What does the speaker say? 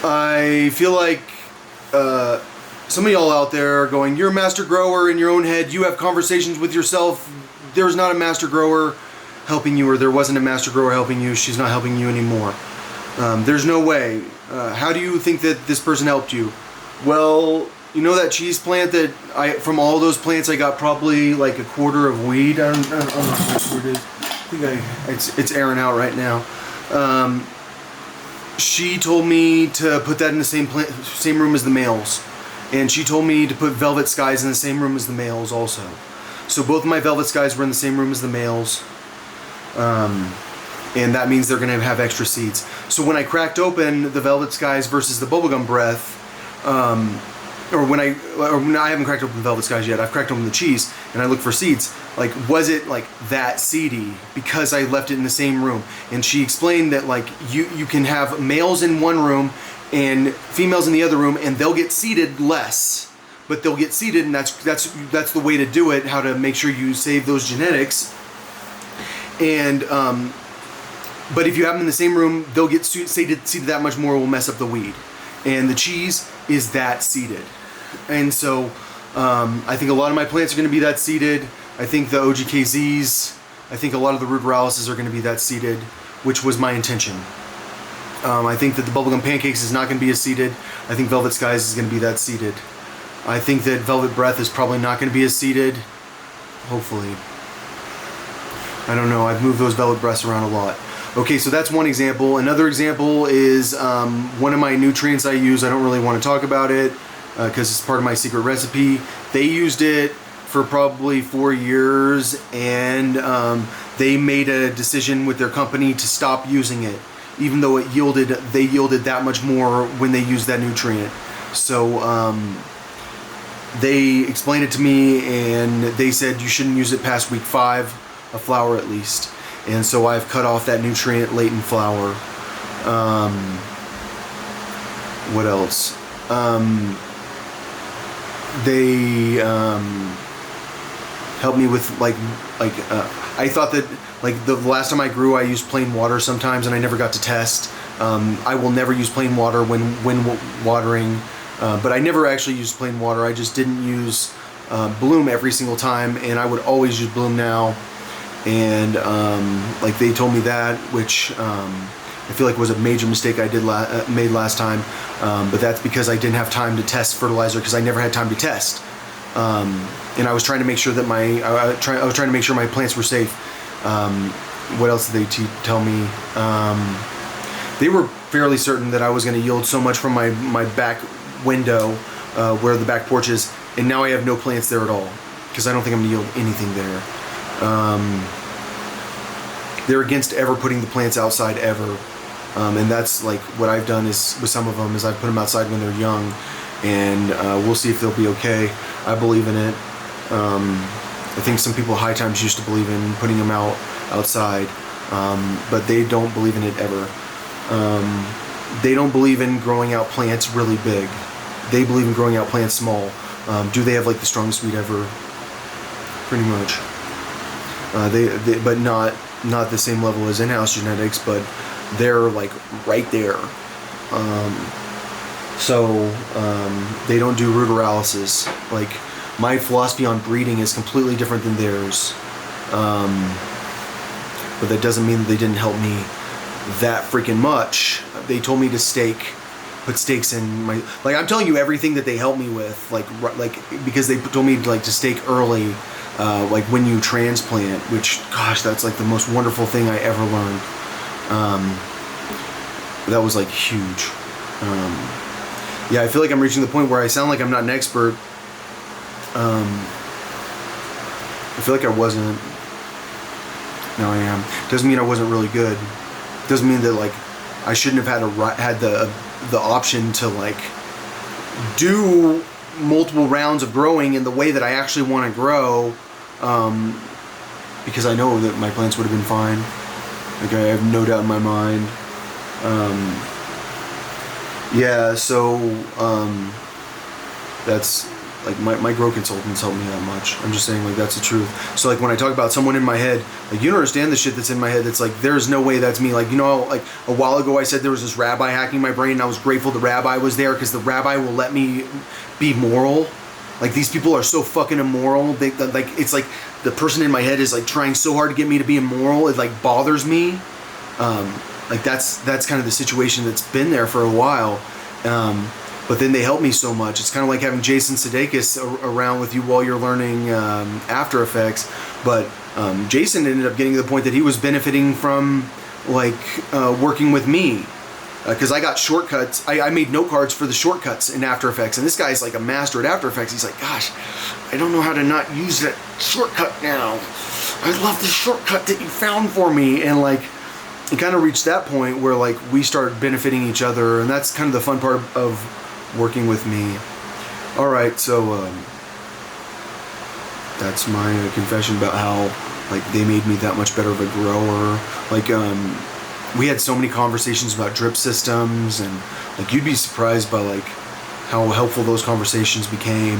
I feel like some of y'all out there are going, you're a master grower in your own head, you have conversations with yourself, there's not a master grower helping you, or there wasn't a master grower helping you, she's not helping you anymore. There's no way. How do you think that this person helped you? Well, you know that cheese plant that from all those plants I got probably like a quarter of weed? I don't know how much it is. I think it's airing out right now. She told me to put that in the same room as the males. And she told me to put velvet skies in the same room as the males also. So both of my velvet skies were in the same room as the males. And that means they're going to have extra seeds. So when I cracked open the velvet skies versus the bubblegum breath, I haven't cracked open the velvet skies yet, I've cracked open the cheese, and I look for seeds. Like, was it like that seedy because I left it in the same room? And she explained that like you can have males in one room and females in the other room, and they'll get seeded less, but they'll get seeded, and that's the way to do it. How to make sure you save those genetics. And but if you have them in the same room, they'll get seeded that much more, will mess up the weed. And the cheese is that seeded. And so I think a lot of my plants are going to be that seeded. I think the OGKZs, I think a lot of the ruderalis are going to be that seeded, which was my intention. I think that the bubblegum pancakes is not going to be as seeded. I think velvet skies is going to be that seeded. I think that velvet breath is probably not going to be as seeded. Hopefully. I don't know. I've moved those velvet breaths around a lot. Okay, so that's one example. Another example is one of my nutrients I use. I don't really want to talk about it because it's part of my secret recipe. They used it for probably 4 years, and they made a decision with their company to stop using it, even though they yielded that much more when they used that nutrient. So they explained it to me, and they said you shouldn't use it past week 5 of flower at least. And so I've cut off that nutrient late in flower. What else? They helped me with I thought that like the last time I grew, I used plain water sometimes, and I never got to test. I will never use plain water when watering, but I never actually used plain water. I just didn't use bloom every single time, and I would always use bloom now. And like they told me that, which I feel like was a major mistake I made last time. But that's because I didn't have time to test fertilizer, because I never had time to test. And I was trying to make sure that I was trying to make sure my plants were safe. What else did they tell me? They were fairly certain that I was going to yield so much from my back window, where the back porch is, and now I have no plants there at all, because I don't think I'm going to yield anything there. They're against ever putting the plants outside ever, and that's like what I've done is with some of them is I've put them outside when they're young, and we'll see if they'll be okay. I believe in it. I think some people high times used to believe in putting them outside, but they don't believe in it ever. They don't believe in growing out plants really big. They believe in growing out plants small. Do they have like the strongest weed ever? Pretty much. But not the same level as in-house genetics, but they're like right there. So they don't do ruderalysis. Like my philosophy on breeding is completely different than theirs. But that doesn't mean that they didn't help me that freaking much. They told me to put stakes in my, like I'm telling you everything that they helped me with, like because they told me to stake early. Like when you transplant, which, gosh, that's like the most wonderful thing I ever learned. That was like huge. Yeah, I feel like I'm reaching the point where I sound like I'm not an expert. I feel like I wasn't. Now I am. Doesn't mean I wasn't really good. Doesn't mean that like I shouldn't have had the option to like do multiple rounds of growing in the way that I actually want to grow, because I know that my plants would have been fine. Like I have no doubt in my mind. Yeah, so that's like my grow consultants help me that much. I'm just saying, like, that's the truth. So like when I talk about someone in my head, like, you don't understand the shit that's in my head. That's like, there's no way that's me. Like, you know, like a while ago I said there was this rabbi hacking my brain, and I was grateful the rabbi was there because the rabbi will let me be moral. Like, these people are so fucking immoral. They like, it's like the person in my head is like trying so hard to get me to be immoral. It like bothers me. Like that's kind of the situation that's been there for a while. But then they help me so much. It's kind of like having Jason Sudeikis around with you while you're learning After Effects. But Jason ended up getting to the point that he was benefiting from like working with me. Because I got shortcuts. I made note cards for the shortcuts in After Effects. And this guy's like a master at After Effects. He's like, gosh, I don't know how to not use that shortcut now. I love the shortcut that you found for me. And like, it kind of reached that point where like we started benefiting each other. And that's kind of the fun part of working with me. All right, so that's my confession about how like they made me that much better of a grower. Like we had so many conversations about drip systems, and like you'd be surprised by like how helpful those conversations became.